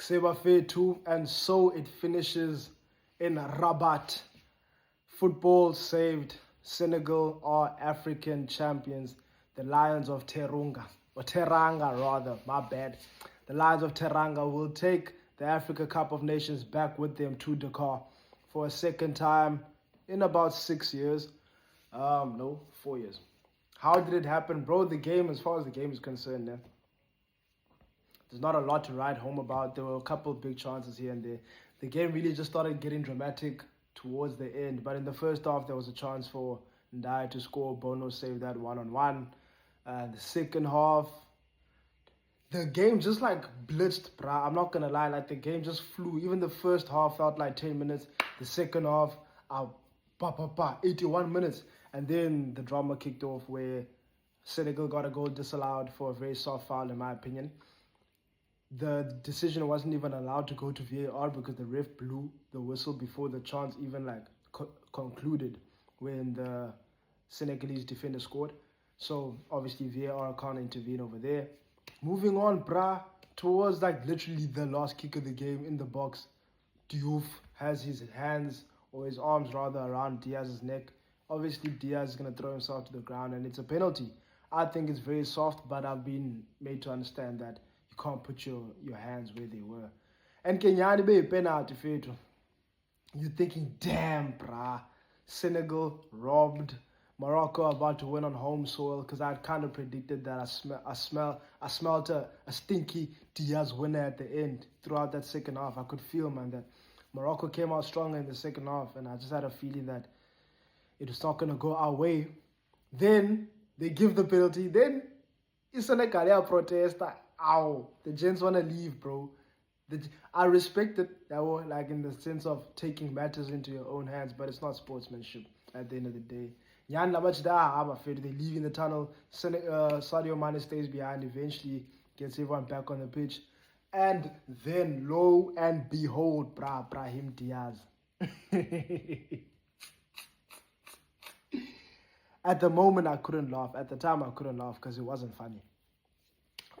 Ksebafetu, and so it finishes in Rabat. Football saved. Senegal are African champions. The Lions of Teranga, or Teranga rather, my bad. The Lions of Teranga will take the Africa Cup of Nations back with them to Dakar for a second time in about 6 years. No, 4 years. How did it happen, bro? The game, as far as the game is concerned, there's not a lot to write home about. There were a couple of big chances here and there. The game really just started getting dramatic towards the end. But in the first half, there was a chance for Ndai to score. Bono saved that one-on-one. The second half, the game just like blitzed, bruh. I'm not going to lie. Like, the game just flew. Even the first half felt like 10 minutes. The second half, 81 minutes. And then the drama kicked off where Senegal got a goal disallowed for a very soft foul, in my opinion. The decision wasn't even allowed to go to VAR because the ref blew the whistle before the chance even concluded when the Senegalese defender scored. So obviously VAR can't intervene over there. Moving on, towards literally the last kick of the game in the box, Diouf has his hands, or his arms rather, around Diaz's neck. Obviously Diaz is going to throw himself to the ground and it's a penalty. I think it's very soft, but I've been made to understand that you can't put your hands where they were. And Kenyani be a penalty fetu. You're thinking, damn, Senegal robbed. Morocco about to win on home soil, because I kind of predicted that I smelled a stinky Diaz winner at the end. Throughout that second half, I could feel, man, that Morocco came out stronger in the second half, and I just had a feeling that it was not going to go our way. Then they give the penalty. Then it's a protest. Ow, the gents want to leave, bro. I respect it, like in the sense of taking matters into your own hands, but it's not sportsmanship at the end of the day. They leave in the tunnel. Sadio Mane stays behind, eventually gets everyone back on the pitch. And then, lo and behold, Brahim Diaz. At the moment, I couldn't laugh. At the time, I couldn't laugh because it wasn't funny.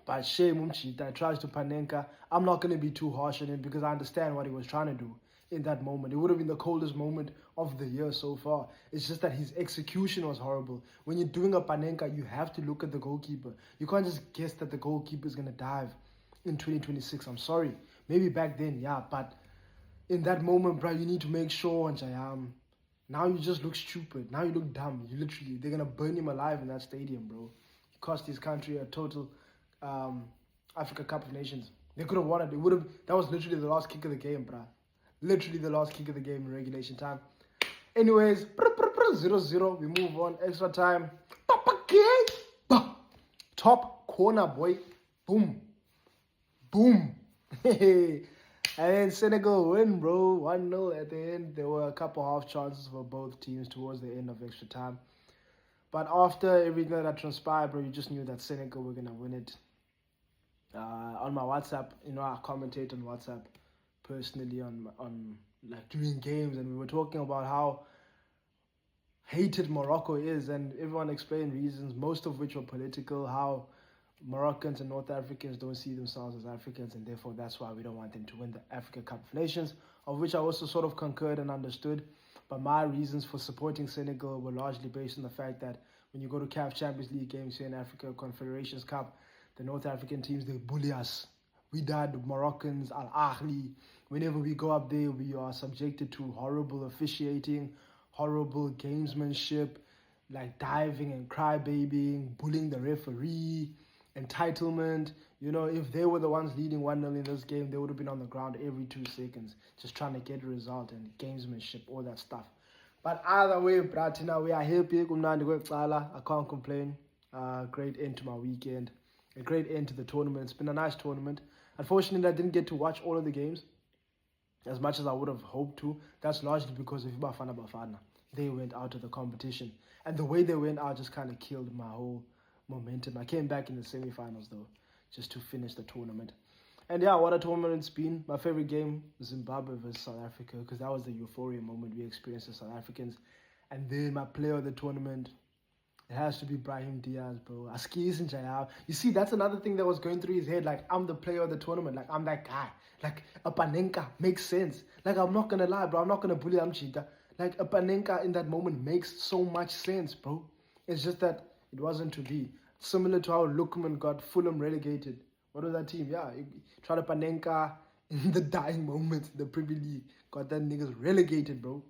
But shame Umchita tries to Panenka. I'm not going to be too harsh on him because I understand what he was trying to do in that moment. It would have been the coldest moment of the year so far. It's just that his execution was horrible. When you're doing a Panenka, you have to look at the goalkeeper. You can't just guess that the goalkeeper is going to dive in 2026. I'm sorry. Maybe back then, yeah. But in that moment, bro, you need to make sure, now you just look stupid. Now you look dumb. They're going to burn him alive in that stadium, bro. He cost his country a total Africa Cup of Nations. They could have won it. That was literally the last kick of the game, bruh. Literally the last kick of the game in regulation time. Anyways, 0-0. We move on. Extra time. Top corner, boy. Boom. Boom. And then Senegal win, bro. 1-0 at the end. There were a couple half chances for both teams towards the end of extra time. But after everything that transpired, bro, you just knew that Senegal were going to win it. On my WhatsApp, I commentate on WhatsApp personally on during games, and we were talking about how hated Morocco is, and everyone explained reasons, most of which were political, how Moroccans and North Africans don't see themselves as Africans, and therefore that's why we don't want them to win the Africa Cup of Nations, of which I also sort of concurred and understood. But my reasons for supporting Senegal were largely based on the fact that when you go to CAF Champions League games here in Africa, Confederations Cup, the North African teams, they bully us. We the Moroccans, Al Ahly. Whenever we go up there, we are subjected to horrible officiating, horrible gamesmanship, like diving and crybabying, bullying the referee, entitlement. If they were the ones leading 1-0 in this game, they would have been on the ground every 2 seconds, just trying to get a result, and gamesmanship, all that stuff. But either way, Bratina, we are happy. I can't complain. Great end to my weekend. A great end to the tournament. It's been a nice tournament. Unfortunately, I didn't get to watch all of the games as much as I would have hoped to. That's largely because of Bafana. They went out of the competition. And the way they went out just kind of killed my whole momentum. I came back in the semi-finals, though, just to finish the tournament. And yeah, what a tournament it's been. My favorite game, Zimbabwe versus South Africa, because that was the euphoria moment we experienced as South Africans. And then my player of the tournament, It has to be Brahim Diaz, bro. Askies and Jayab. You see, that's another thing that was going through his head. Like, I'm the player of the tournament. Like, I'm that guy. Like, a Panenka makes sense. Like, I'm not gonna lie, bro. I'm not gonna bully Amchita. Like, a Panenka in that moment makes so much sense, bro. It's just that it wasn't to be. Similar to how Lukman got Fulham relegated. What was that team? Yeah, he tried a Panenka in the dying moments in the Premier League. Got that niggas relegated, bro.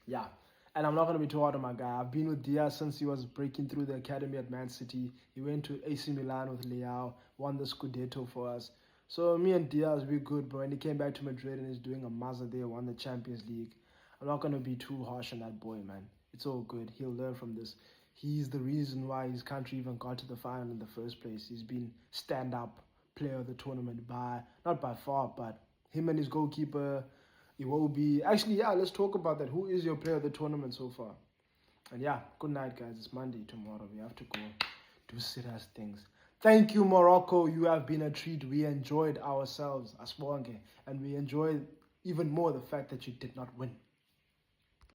Yeah. And I'm not going to be too hard on my guy. I've been with Diaz since he was breaking through the academy at Man City. He went to AC Milan with Leao, won the Scudetto for us. So me and Diaz, we're good, bro. And he came back to Madrid and he's doing a mazza there, won the Champions League. I'm not going to be too harsh on that boy, man. It's all good. He'll learn from this. He's the reason why his country even got to the final in the first place. He's been stand-up player of the tournament not by far, but him and his goalkeeper, Iwobi. Actually, yeah, let's talk about that. Who is your player of the tournament so far? And yeah, good night, guys. It's Monday tomorrow. We have to go do serious things. Thank you, Morocco. You have been a treat. We enjoyed ourselves, Aswange, and we enjoyed even more the fact that you did not win.